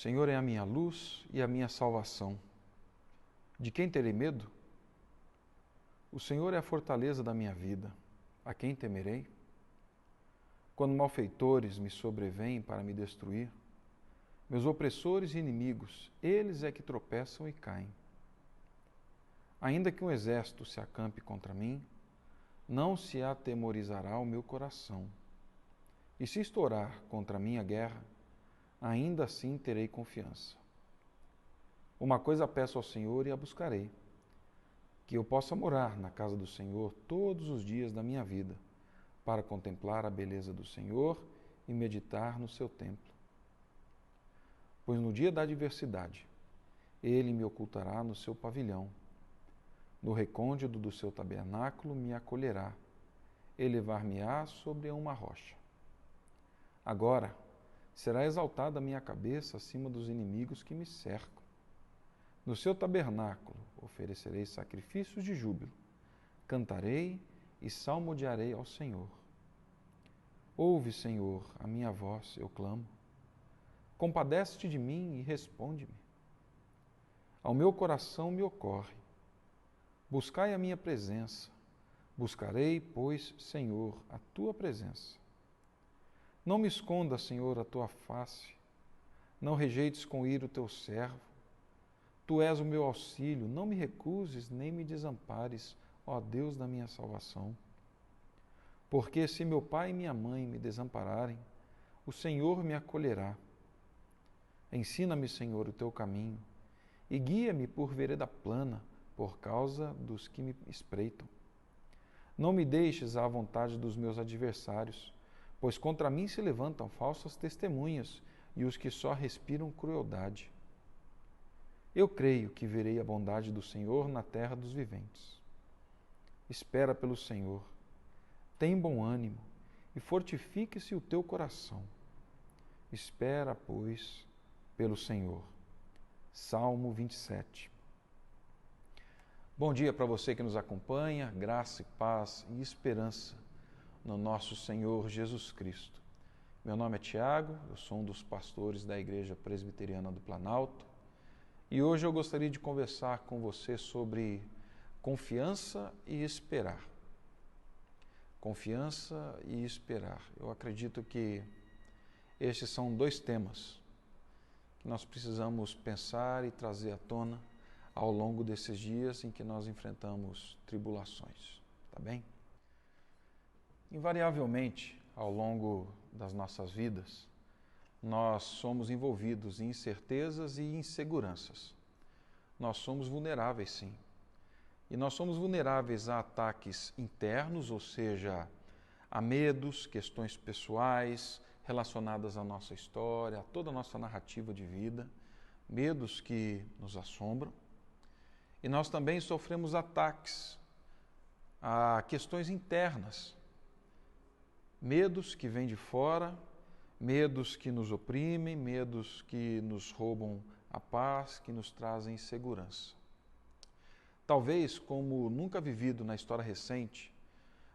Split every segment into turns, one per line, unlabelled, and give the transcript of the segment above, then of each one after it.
Senhor é a minha luz e a minha salvação. De quem terei medo? O Senhor é a fortaleza da minha vida. A quem temerei? Quando malfeitores me sobrevêm para me destruir, meus opressores e inimigos, eles é que tropeçam e caem. Ainda que um exército se acampe contra mim, não se atemorizará o meu coração. E se estourar contra mim a guerra, ainda assim terei confiança. Uma coisa peço ao Senhor e a buscarei, que eu possa morar na casa do Senhor todos os dias da minha vida, para contemplar a beleza do Senhor e meditar no seu templo. Pois no dia da adversidade, ele me ocultará no seu pavilhão, no recôndito do seu tabernáculo me acolherá, elevar-me-á sobre uma rocha. Agora será exaltada a minha cabeça acima dos inimigos que me cercam. No seu tabernáculo oferecerei sacrifícios de júbilo, cantarei e salmodiarei ao Senhor. Ouve, Senhor, a minha voz, eu clamo. Compadece-te de mim e responde-me. Ao meu coração me ocorre. Buscai a minha presença. Buscarei, pois, Senhor, a tua presença. Não me esconda, Senhor, a tua face. Não rejeites com ira o teu servo. Tu és o meu auxílio, não me recuses nem me desampares, ó Deus da minha salvação. Porque se meu pai e minha mãe me desampararem, o Senhor me acolherá. Ensina-me, Senhor, o teu caminho, e guia-me por vereda plana, por causa dos que me espreitam. Não me deixes à vontade dos meus adversários, pois contra mim se levantam falsas testemunhas e os que só respiram crueldade. Eu creio que verei a bondade do Senhor na terra dos viventes. Espera pelo Senhor, tem bom ânimo e fortifique-se o teu coração. Espera, pois, pelo Senhor. Salmo 27. Bom dia para você que nos acompanha, graça e paz e esperança no nosso Senhor Jesus Cristo. Meu nome é Tiago, eu sou um dos pastores da Igreja Presbiteriana do Planalto e hoje eu gostaria de conversar com você sobre confiança e esperar. Confiança e esperar. Eu acredito que estes são dois temas que nós precisamos pensar e trazer à tona ao longo desses dias em que nós enfrentamos tribulações, tá bem? Invariavelmente, ao longo das nossas vidas, nós somos envolvidos em incertezas e inseguranças. Nós somos vulneráveis, sim. E nós somos vulneráveis a ataques internos, ou seja, a medos, questões pessoais relacionadas à nossa história, a toda a nossa narrativa de vida, medos que nos assombram. E nós também sofremos ataques a questões internas, medos que vêm de fora, medos que nos oprimem, medos que nos roubam a paz, que nos trazem insegurança. Talvez, como nunca vivido na história recente,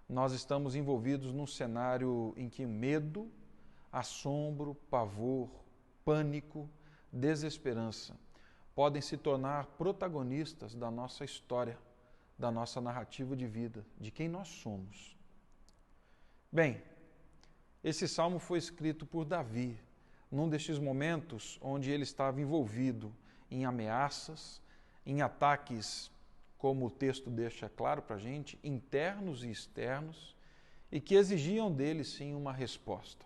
nós estamos envolvidos num cenário em que medo, assombro, pavor, pânico, desesperança podem se tornar protagonistas da nossa história, da nossa narrativa de vida, de quem nós somos. Bem, esse salmo foi escrito por Davi, num destes momentos onde ele estava envolvido em ameaças, em ataques, como o texto deixa claro para a gente, internos e externos, e que exigiam dele, sim, uma resposta.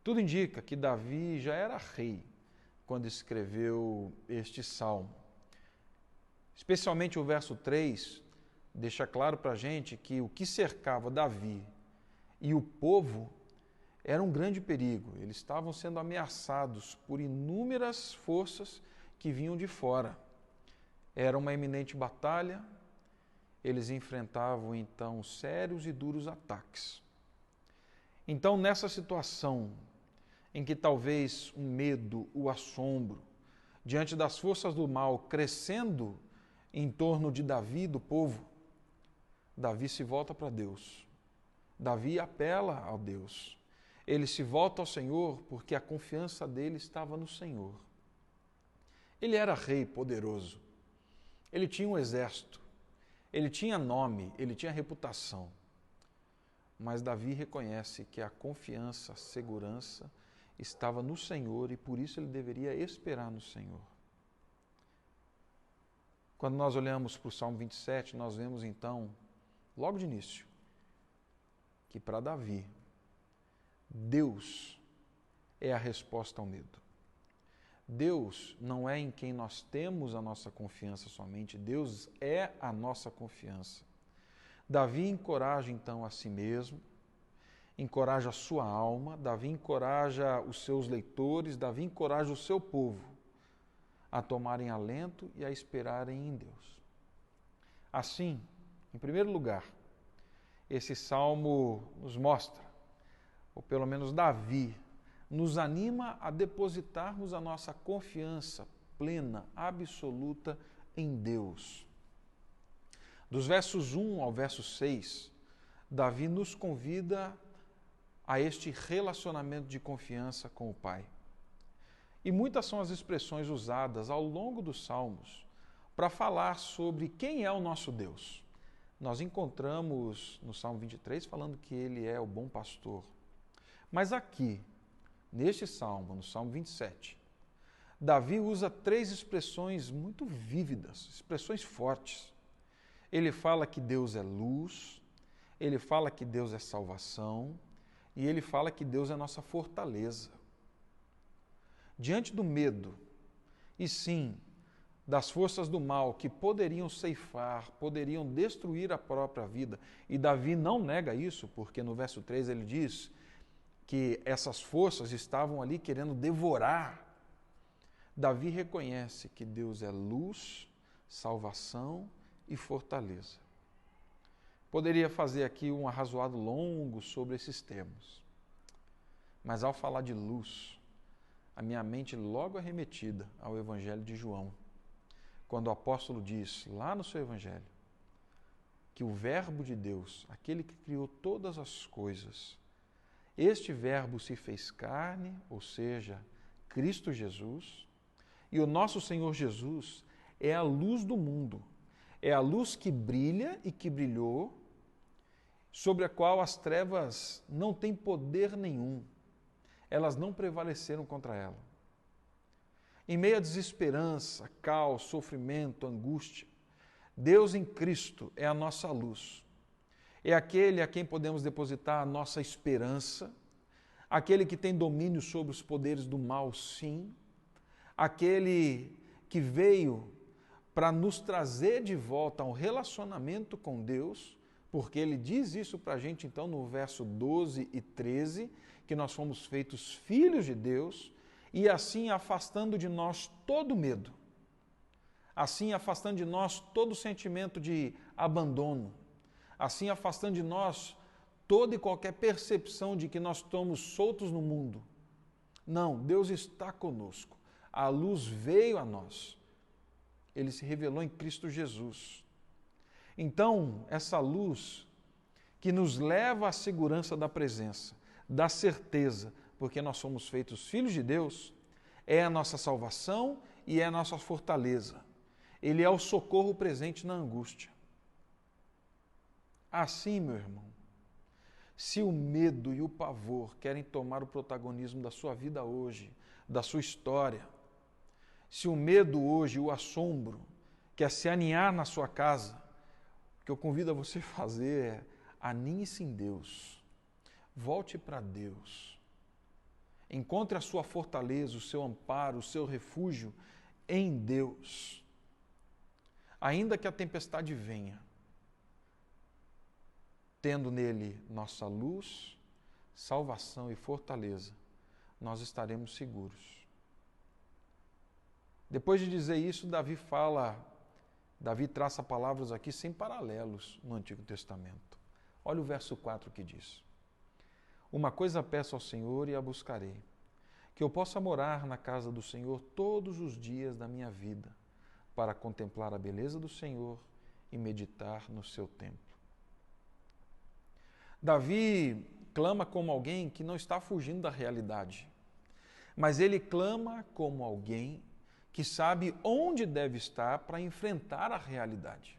Tudo indica que Davi já era rei quando escreveu este salmo. Especialmente o verso 3 deixa claro para a gente que o que cercava Davi e o povo era um grande perigo. Eles estavam sendo ameaçados por inúmeras forças que vinham de fora. Era uma iminente batalha, eles enfrentavam então sérios e duros ataques. Então, nessa situação em que talvez o medo, o assombro, diante das forças do mal crescendo em torno de Davi, do povo, Davi se volta para Deus. Davi apela a Deus. Ele se volta ao Senhor porque a confiança dele estava no Senhor. Ele era rei poderoso. Ele tinha um exército. Ele tinha nome, ele tinha reputação. Mas Davi reconhece que a confiança, a segurança estava no Senhor e por isso ele deveria esperar no Senhor. Quando nós olhamos para o Salmo 27, nós vemos então, logo de início, que para Davi, Deus é a resposta ao medo. Deus não é em quem nós temos a nossa confiança somente, Deus é a nossa confiança. Davi encoraja então a si mesmo, encoraja a sua alma, Davi encoraja os seus leitores, Davi encoraja o seu povo a tomarem alento e a esperarem em Deus. Assim, em primeiro lugar, esse salmo nos mostra, ou pelo menos Davi, nos anima a depositarmos a nossa confiança plena, absoluta em Deus. Dos versos 1 ao verso 6, Davi nos convida a este relacionamento de confiança com o Pai. E muitas são as expressões usadas ao longo dos Salmos para falar sobre quem é o nosso Deus. Nós encontramos no Salmo 23 falando que Ele é o bom pastor. Mas aqui, neste Salmo, no Salmo 27, Davi usa 3 expressões muito vívidas, expressões fortes. Ele fala que Deus é luz, ele fala que Deus é salvação e ele fala que Deus é nossa fortaleza. Diante do medo, e sim, das forças do mal que poderiam ceifar, poderiam destruir a própria vida, e Davi não nega isso, porque no verso 3 ele diz que essas forças estavam ali querendo devorar. Davi reconhece que Deus é luz, salvação e fortaleza. Poderia fazer aqui um arrazoado longo sobre esses termos, mas ao falar de luz, a minha mente logo é remetida ao Evangelho de João, quando o apóstolo diz, lá no seu Evangelho, que o Verbo de Deus, aquele que criou todas as coisas, este Verbo se fez carne, ou seja, Cristo Jesus, e o nosso Senhor Jesus é a luz do mundo, é a luz que brilha e que brilhou, sobre a qual as trevas não têm poder nenhum. Elas não prevaleceram contra ela. Em meio à desesperança, caos, sofrimento, angústia, Deus em Cristo é a nossa luz. É aquele a quem podemos depositar a nossa esperança, aquele que tem domínio sobre os poderes do mal, sim, aquele que veio para nos trazer de volta a um relacionamento com Deus, porque ele diz isso para a gente então no verso 12 e 13, que nós fomos feitos filhos de Deus, e assim afastando de nós todo medo, assim afastando de nós todo sentimento de abandono, assim afastando de nós toda e qualquer percepção de que nós estamos soltos no mundo. Não, Deus está conosco, a luz veio a nós, ele se revelou em Cristo Jesus. Então, essa luz que nos leva à segurança da presença, da certeza, porque nós somos feitos filhos de Deus, é a nossa salvação e é a nossa fortaleza. Ele é o socorro presente na angústia. Assim, meu irmão, se o medo e o pavor querem tomar o protagonismo da sua vida hoje, da sua história, se o medo hoje, o assombro, quer se aninhar na sua casa, o que eu convido a você fazer é aninhe-se em Deus. Volte para Deus. Encontre a sua fortaleza, o seu amparo, o seu refúgio em Deus. Ainda que a tempestade venha, tendo nele nossa luz, salvação e fortaleza, nós estaremos seguros. Depois de dizer isso, Davi traça palavras aqui sem paralelos no Antigo Testamento. Olha o verso 4 que diz: Uma coisa peço ao Senhor e a buscarei, que eu possa morar na casa do Senhor todos os dias da minha vida, para contemplar a beleza do Senhor e meditar no seu templo. Davi clama como alguém que não está fugindo da realidade, mas ele clama como alguém que sabe onde deve estar para enfrentar a realidade.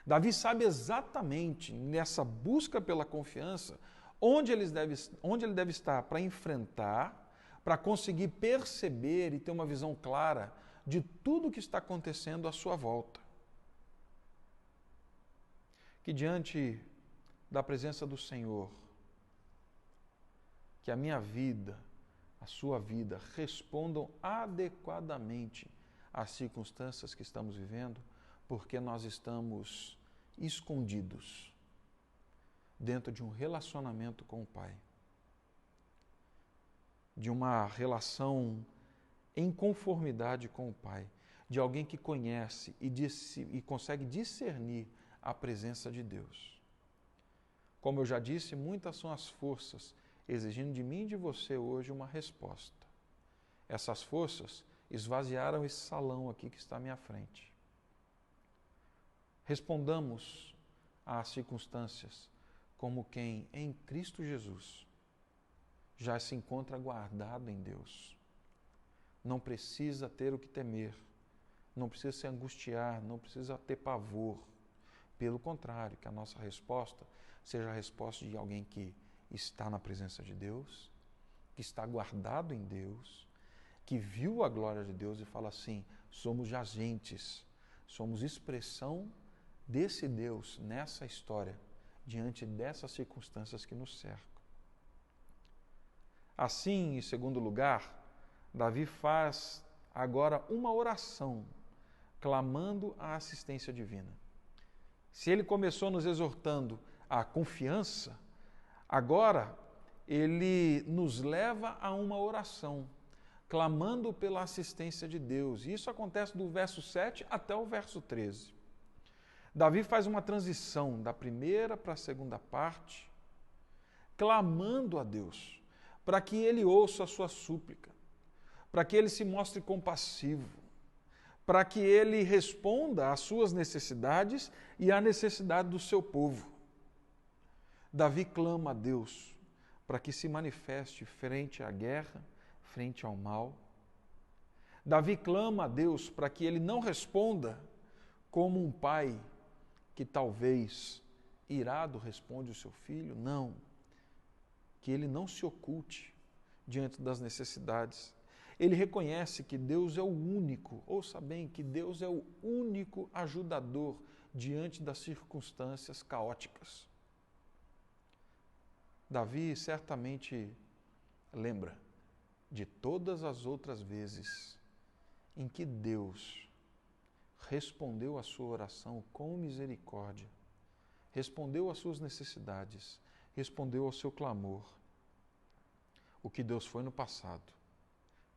Davi sabe exatamente, nessa busca pela confiança, onde ele deve estar para enfrentar, para conseguir perceber e ter uma visão clara de tudo o que está acontecendo à sua volta. Que diante da presença do Senhor, que a minha vida, a sua vida, respondam adequadamente às circunstâncias que estamos vivendo, porque nós estamos escondidos dentro de um relacionamento com o Pai, de uma relação em conformidade com o Pai, de alguém que conhece e consegue discernir a presença de Deus. Como eu já disse, muitas são as forças exigindo de mim e de você hoje uma resposta. Essas forças esvaziaram esse salão aqui que está à minha frente. Respondamos às circunstâncias como quem, em Cristo Jesus, já se encontra guardado em Deus. Não precisa ter o que temer, não precisa se angustiar, não precisa ter pavor. Pelo contrário, que a nossa resposta seja a resposta de alguém que está na presença de Deus, que está guardado em Deus, que viu a glória de Deus e fala assim: somos agentes, somos expressão desse Deus nessa história, diante dessas circunstâncias que nos cercam. Assim, em segundo lugar, Davi faz agora uma oração, clamando a assistência divina. Se ele começou nos exortando à confiança, agora ele nos leva a uma oração, clamando pela assistência de Deus. E isso acontece do verso 7 até o verso 13. Davi faz uma transição da primeira para a segunda parte, clamando a Deus, para que ele ouça a sua súplica, para que ele se mostre compassivo, para que ele responda às suas necessidades e à necessidade do seu povo. Davi clama a Deus para que se manifeste frente à guerra, frente ao mal. Davi clama a Deus para que ele não responda como um pai que talvez irado responde o seu filho, não. Que ele não se oculte diante das necessidades. Ele reconhece que Deus é o único, ouça bem, que Deus é o único ajudador diante das circunstâncias caóticas. Davi certamente lembra de todas as outras vezes em que Deus respondeu à sua oração com misericórdia, respondeu às suas necessidades, respondeu ao seu clamor. O que Deus foi no passado,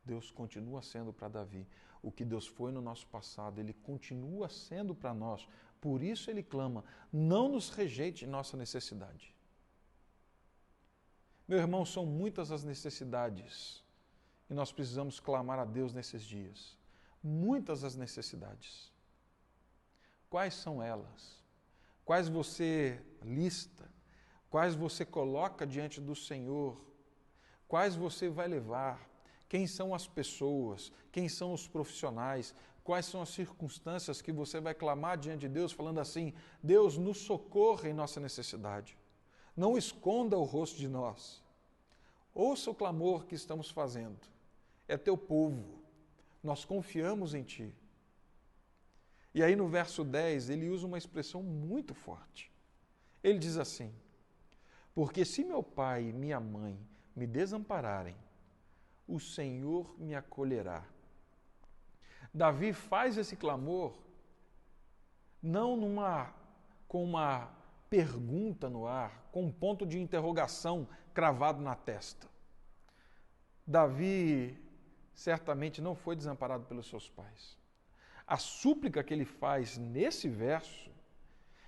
Deus continua sendo para Davi. O que Deus foi no nosso passado, Ele continua sendo para nós. Por isso Ele clama: não nos rejeite em nossa necessidade. Meu irmão, são muitas as necessidades e nós precisamos clamar a Deus nesses dias. Muitas as necessidades. Quais são elas? Quais você lista? Quais você coloca diante do Senhor? Quais você vai levar? Quem são as pessoas? Quem são os profissionais? Quais são as circunstâncias que você vai clamar diante de Deus, falando assim: Deus, nos socorra em nossa necessidade. Não esconda o rosto de nós. Ouça o clamor que estamos fazendo. É teu povo. Nós confiamos em Ti. E aí no verso 10, ele usa uma expressão muito forte. Ele diz assim: porque se meu pai e minha mãe me desampararem, o Senhor me acolherá. Davi faz esse clamor não com uma pergunta no ar, com um ponto de interrogação cravado na testa. Davi certamente não foi desamparado pelos seus pais. A súplica que ele faz nesse verso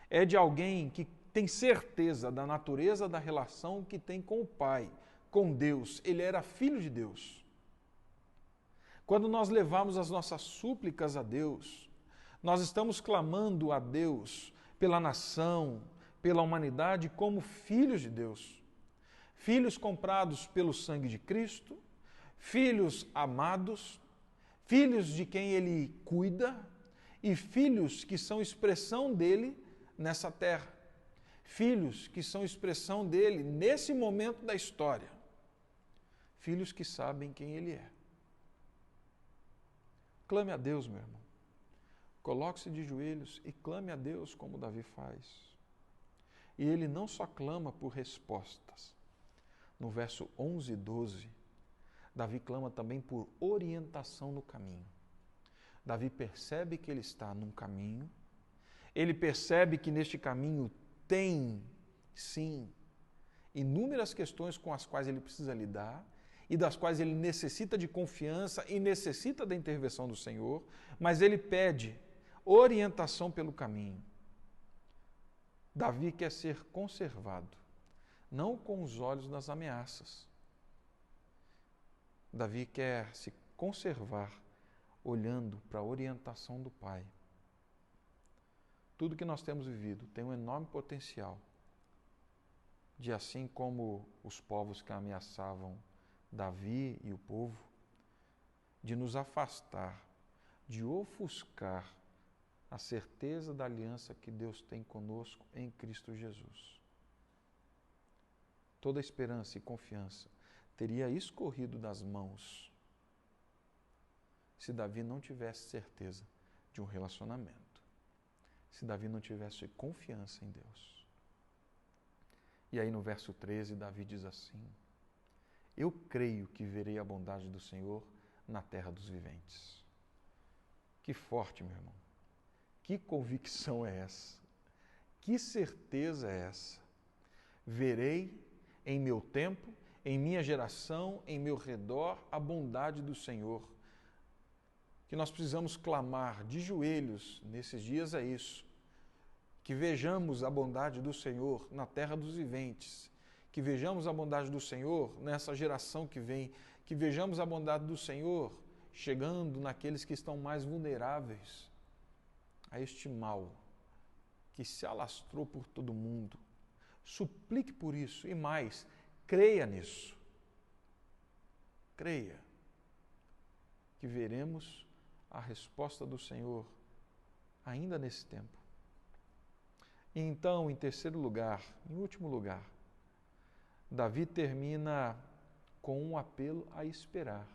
é de alguém que tem certeza da natureza da relação que tem com o Pai, com Deus. Ele era filho de Deus. Quando nós levamos as nossas súplicas a Deus, nós estamos clamando a Deus pela nação, pela humanidade, como filhos de Deus. Filhos comprados pelo sangue de Cristo, filhos amados, filhos de quem Ele cuida e filhos que são expressão dEle nessa terra. Filhos que são expressão dEle nesse momento da história. Filhos que sabem quem Ele é. Clame a Deus, meu irmão. Coloque-se de joelhos e clame a Deus como Davi faz. E ele não só clama por respostas. No verso 11 e 12, Davi clama também por orientação no caminho. Davi percebe que ele está num caminho, ele percebe que neste caminho tem, sim, inúmeras questões com as quais ele precisa lidar e das quais ele necessita de confiança e necessita da intervenção do Senhor, mas ele pede orientação pelo caminho. Davi quer ser conservado, não com os olhos das ameaças. Davi quer se conservar olhando para a orientação do Pai. Tudo que nós temos vivido tem um enorme potencial de, assim como os povos que ameaçavam Davi e o povo, de nos afastar, de ofuscar a certeza da aliança que Deus tem conosco em Cristo Jesus. Toda esperança e confiança teria escorrido das mãos se Davi não tivesse certeza de um relacionamento, se Davi não tivesse confiança em Deus. E aí no verso 13, Davi diz assim: eu creio que verei a bondade do Senhor na terra dos viventes. Que forte, meu irmão. Que convicção é essa? Que certeza é essa? Verei em meu tempo, em minha geração, em meu redor, a bondade do Senhor. Que nós precisamos clamar de joelhos nesses dias é isso. Que vejamos a bondade do Senhor na terra dos viventes. Que vejamos a bondade do Senhor nessa geração que vem. Que vejamos a bondade do Senhor chegando naqueles que estão mais vulneráveis a este mal que se alastrou por todo mundo. Suplique por isso e mais, creia nisso. Creia que veremos a resposta do Senhor ainda nesse tempo. E então, em terceiro lugar, em último lugar, Davi termina com um apelo a esperar.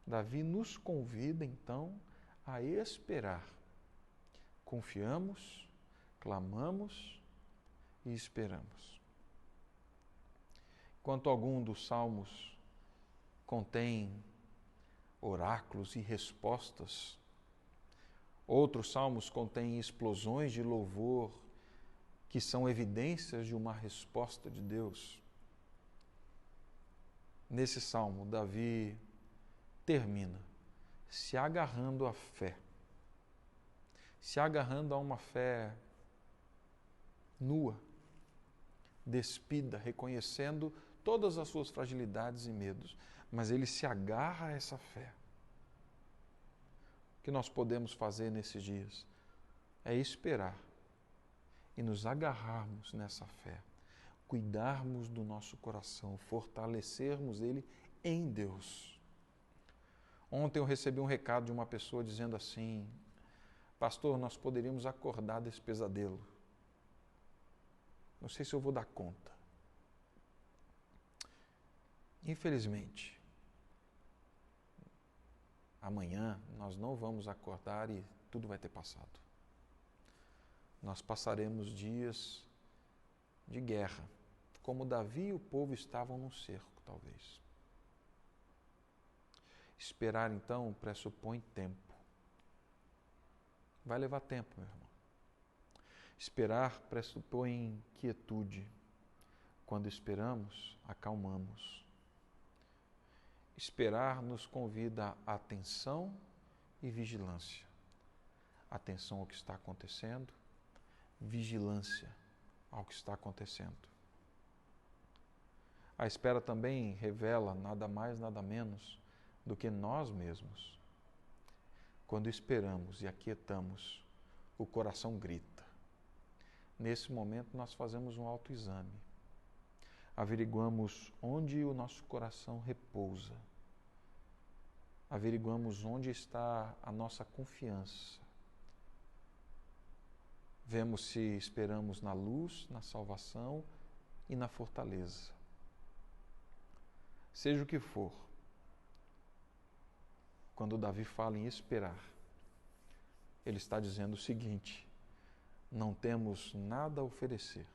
Davi nos convida, então, a esperar. Confiamos, clamamos e esperamos. Enquanto algum dos salmos contém oráculos e respostas, outros salmos contêm explosões de louvor que são evidências de uma resposta de Deus. Nesse salmo, Davi termina se agarrando à fé, se agarrando a uma fé nua, despida, reconhecendo todas as suas fragilidades e medos, mas ele se agarra a essa fé. O que nós podemos fazer nesses dias é esperar e nos agarrarmos nessa fé, cuidarmos do nosso coração, fortalecermos ele em Deus. Ontem eu recebi um recado de uma pessoa dizendo assim: pastor, nós poderíamos acordar desse pesadelo. Não sei se eu vou dar conta. Infelizmente, amanhã nós não vamos acordar e tudo vai ter passado. Nós passaremos dias de guerra, como Davi e o povo estavam num cerco, talvez. Esperar, então, pressupõe tempo. Vai levar tempo, meu irmão. Esperar pressupõe quietude. Quando esperamos, acalmamos. Esperar nos convida a atenção e vigilância. Atenção ao que está acontecendo, vigilância ao que está acontecendo. A espera também revela nada mais, nada menos do que nós mesmos. Quando esperamos e aquietamos, o coração grita. Nesse momento nós fazemos um autoexame. Averiguamos onde o nosso coração repousa. averiguamos onde está a nossa confiança. Vemos se esperamos na luz, na salvação e na fortaleza. Seja o que for, quando Davi fala em esperar, ele está dizendo o seguinte: não temos nada a oferecer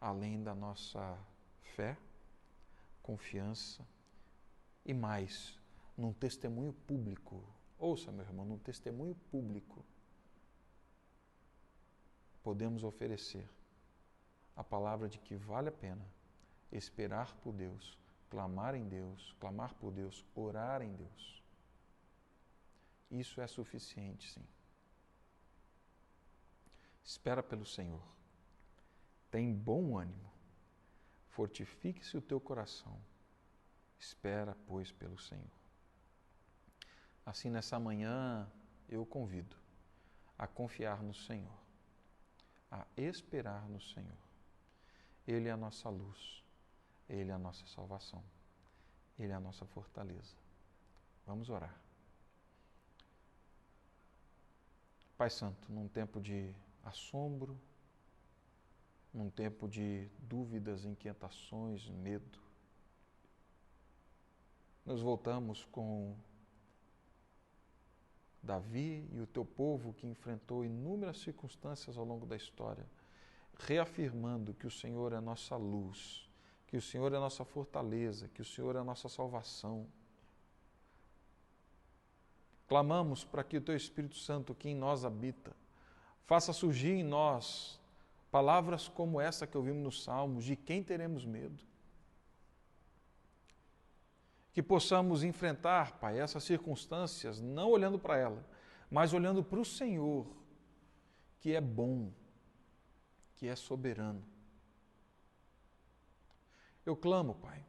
além da nossa fé, confiança e mais, num testemunho público. Ouça, meu irmão, num testemunho público, podemos oferecer a palavra de que vale a pena esperar por Deus, clamar em Deus, clamar por Deus, orar em Deus. Isso é suficiente, sim. Espera pelo Senhor. Tem bom ânimo. Fortifique-se o teu coração. Espera, pois, pelo Senhor. Assim, nessa manhã, eu convido a confiar no Senhor, a esperar no Senhor. Ele é a nossa luz, Ele é a nossa salvação, Ele é a nossa fortaleza. Vamos orar. Pai Santo, num tempo de assombro, num tempo de dúvidas, inquietações, medo, nos voltamos com Davi e o teu povo que enfrentou inúmeras circunstâncias ao longo da história, reafirmando que o Senhor é a nossa luz, que o Senhor é a nossa fortaleza, que o Senhor é a nossa salvação. Clamamos para que o teu Espírito Santo, que em nós habita, faça surgir em nós palavras como essa que ouvimos nos Salmos: de quem teremos medo? Que possamos enfrentar, Pai, essas circunstâncias, não olhando para ela, mas olhando para o Senhor, que é bom, que é soberano. Eu clamo, Pai,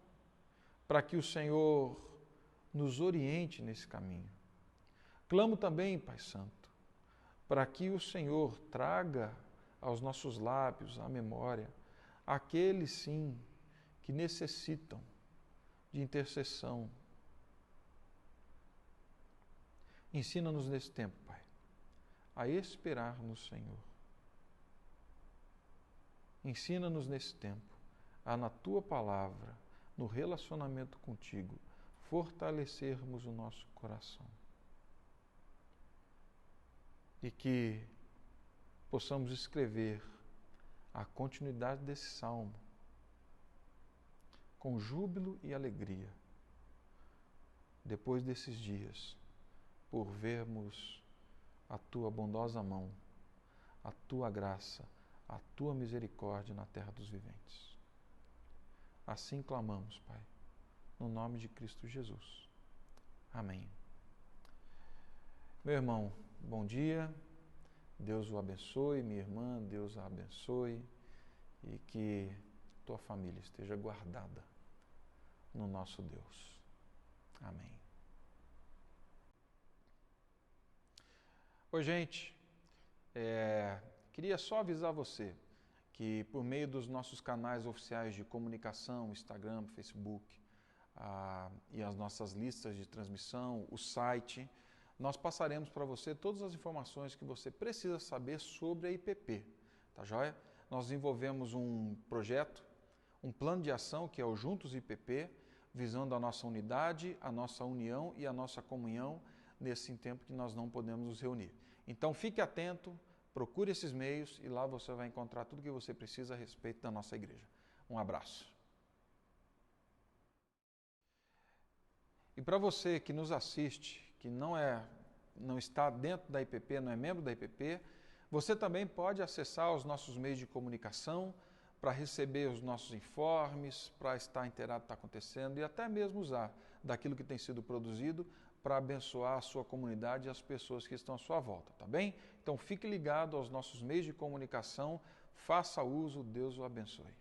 para que o Senhor nos oriente nesse caminho. Clamo também, Pai Santo, para que o Senhor traga aos nossos lábios, à memória, aqueles sim que necessitam de intercessão. Ensina-nos nesse tempo, Pai, a esperar no Senhor. Ensina-nos nesse tempo a, na Tua palavra, no relacionamento contigo, fortalecermos o nosso coração. E que possamos escrever a continuidade desse salmo com júbilo e alegria, depois desses dias, por vermos a Tua bondosa mão, a Tua graça, a Tua misericórdia na terra dos viventes. Assim clamamos, Pai, no nome de Cristo Jesus. Amém. Meu irmão, bom dia. Deus o abençoe, minha irmã, Deus a abençoe e que tua família esteja guardada no nosso Deus. Amém. Oi, gente. Queria só avisar você que por meio dos nossos canais oficiais de comunicação, Instagram, Facebook, e as nossas listas de transmissão, o site, nós passaremos para você todas as informações que você precisa saber sobre a IPP, tá joia? Nós desenvolvemos um projeto, um plano de ação que é o Juntos IPP, visando a nossa unidade, a nossa união e a nossa comunhão nesse tempo que nós não podemos nos reunir. Então fique atento, procure esses meios e lá você vai encontrar tudo o que você precisa a respeito da nossa igreja. Um abraço. E para você que nos assiste, que não está dentro da IPP, não é membro da IPP, você também pode acessar os nossos meios de comunicação para receber os nossos informes, para estar inteirado do que está acontecendo e até mesmo usar daquilo que tem sido produzido para abençoar a sua comunidade e as pessoas que estão à sua volta, tá bem? Então fique ligado aos nossos meios de comunicação, faça uso, Deus o abençoe.